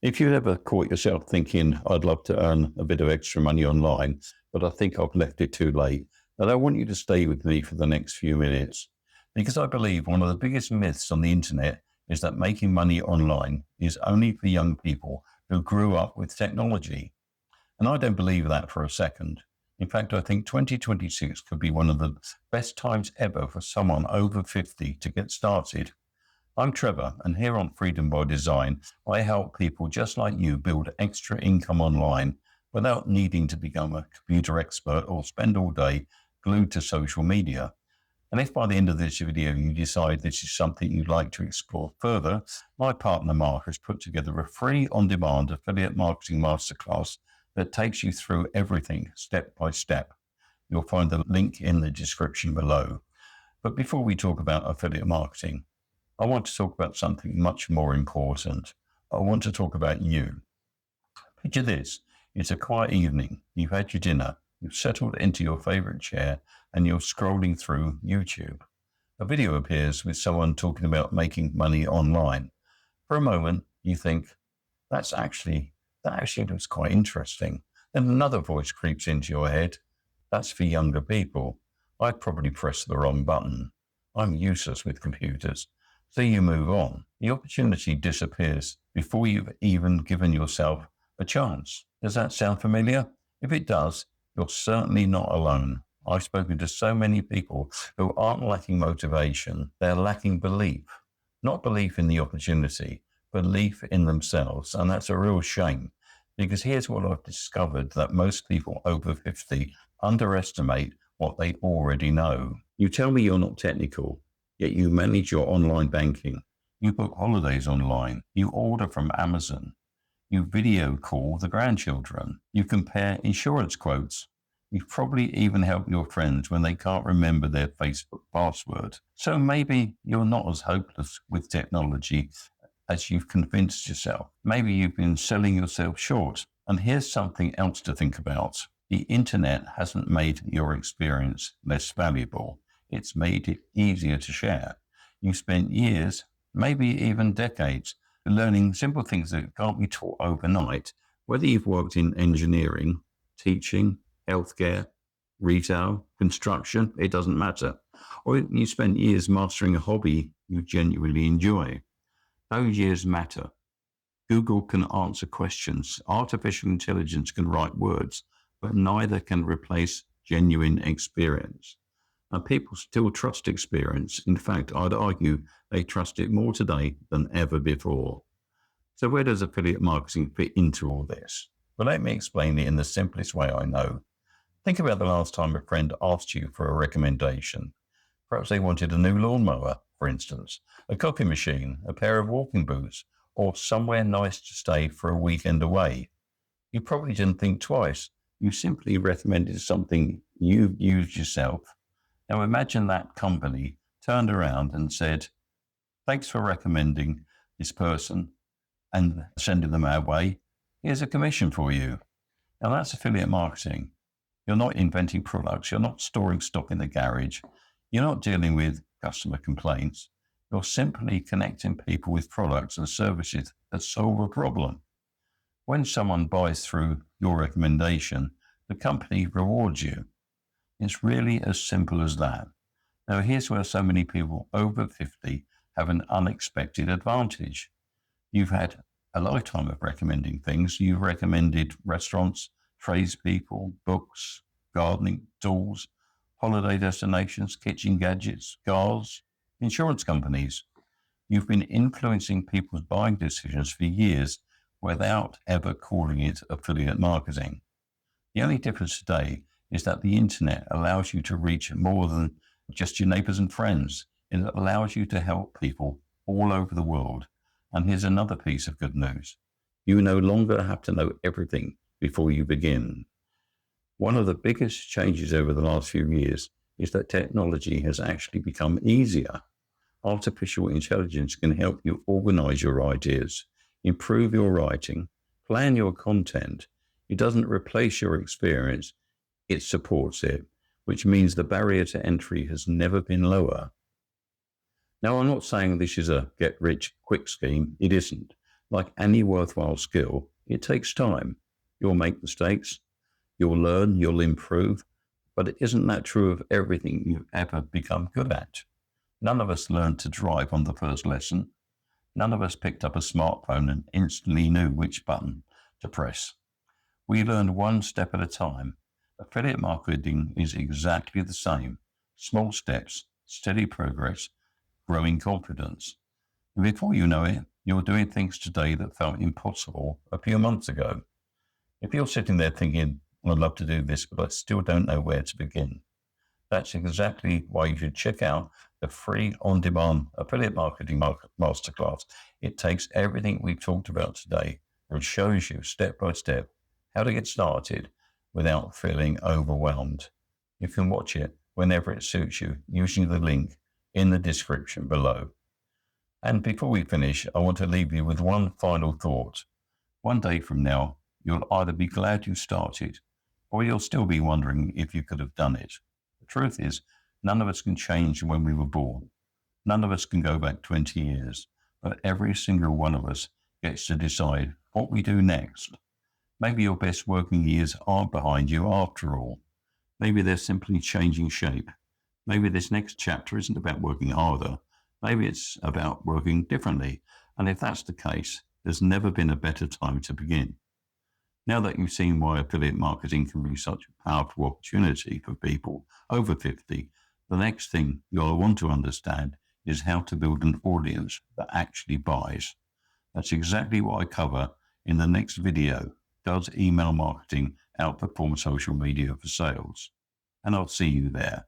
If you ever caught yourself thinking, I'd love to earn a bit of extra money online, but I think I've left it too late, then I want you to stay with me for the next few minutes. Because I believe one of the biggest myths on the internet is that making money online is only for young people who grew up with technology. And I don't believe that for a second. In fact, I think 2026 could be one of the best times ever for someone over 50 to get started. I'm Trevor, and here on Freedom by Design, I help people just like you build extra income online without needing to become a computer expert or spend all day glued to social media. And if by the end of this video you decide this is something you'd like to explore further, my partner Mark has put together a free on-demand affiliate marketing masterclass that takes you through everything step by step. You'll find the link in the description below. But before we talk about affiliate marketing, I want to talk about something much more important. I want to talk about you. Picture this. It's a quiet evening. You've had your dinner. You've settled into your favorite chair and you're scrolling through YouTube. A video appears with someone talking about making money online. For a moment, you think, that actually looks quite interesting. Then another voice creeps into your head. That's for younger people. I'd probably press the wrong button. I'm useless with computers. So you move on. The opportunity disappears before you've even given yourself a chance. Does that sound familiar? If it does, you're certainly not alone. I've spoken to so many people who aren't lacking motivation. They're lacking belief. Not belief in the opportunity, belief in themselves. And that's a real shame. Because here's what I've discovered, that most people over 50 underestimate what they already know. You tell me you're not technical, yet you manage your online banking. You book holidays online. You order from Amazon. You video call the grandchildren. You compare insurance quotes. You've probably even helped your friends when they can't remember their Facebook password. So maybe you're not as hopeless with technology as you've convinced yourself. Maybe you've been selling yourself short. And here's something else to think about. The internet hasn't made your experience less valuable. It's made it easier to share. You've spent years, maybe even decades, learning simple things that can't be taught overnight. Whether you've worked in engineering, teaching, healthcare, retail, construction, it doesn't matter. Or you spent years mastering a hobby you genuinely enjoy. Those years matter. Google can answer questions. Artificial intelligence can write words, but neither can replace genuine experience. And people still trust experience. In fact, I'd argue they trust it more today than ever before. So where does affiliate marketing fit into all this? Well, let me explain it in the simplest way I know. Think about the last time a friend asked you for a recommendation. Perhaps they wanted a new lawnmower, for instance, a coffee machine, a pair of walking boots, or somewhere nice to stay for a weekend away. You probably didn't think twice. You simply recommended something you've used yourself. Now imagine that company turned around and said, thanks for recommending this person and sending them our way. Here's a commission for you. Now that's affiliate marketing. You're not inventing products. You're not storing stock in the garage. You're not dealing with customer complaints. You're simply connecting people with products and services that solve a problem. When someone buys through your recommendation, the company rewards you. It's really as simple as that. Now, here's where so many people over 50 have an unexpected advantage. You've had a lifetime of recommending things. You've recommended restaurants, tradespeople, books, gardening, tools, holiday destinations, kitchen gadgets, cars, insurance companies. You've been influencing people's buying decisions for years without ever calling it affiliate marketing. The only difference today is that the internet allows you to reach more than just your neighbors and friends. It allows you to help people all over the world. And here's another piece of good news. You no longer have to know everything before you begin. One of the biggest changes over the last few years is that technology has actually become easier. Artificial intelligence can help you organize your ideas, improve your writing, plan your content. It doesn't replace your experience. It supports it, which means the barrier to entry has never been lower. Now, I'm not saying this is a get-rich-quick scheme. It isn't. Like any worthwhile skill, it takes time. You'll make mistakes, you'll learn, you'll improve, but isn't that true of everything you've ever become good at? None of us learned to drive on the first lesson. None of us picked up a smartphone and instantly knew which button to press. We learned one step at a time. Affiliate marketing is exactly the same. Small steps, steady progress, growing confidence. And before you know it, you're doing things today that felt impossible a few months ago. If you're sitting there thinking, I'd love to do this, but I still don't know where to begin, that's exactly why you should check out the free on-demand affiliate marketing masterclass. It takes everything we've talked about today and shows you step by step how to get started without feeling overwhelmed. You can watch it whenever it suits you using the link in the description below. And before we finish, I want to leave you with one final thought. One day from now, you'll either be glad you started, or you'll still be wondering if you could have done it. The truth is, none of us can change when we were born. None of us can go back 20 years, but every single one of us gets to decide what we do next. Maybe your best working years aren't behind you after all. Maybe they're simply changing shape. Maybe this next chapter isn't about working harder. Maybe it's about working differently. And if that's the case, there's never been a better time to begin. Now that you've seen why affiliate marketing can be such a powerful opportunity for people over 50, the next thing you'll want to understand is how to build an audience that actually buys. That's exactly what I cover in the next video. Does email marketing outperform social media for sales? And I'll see you there.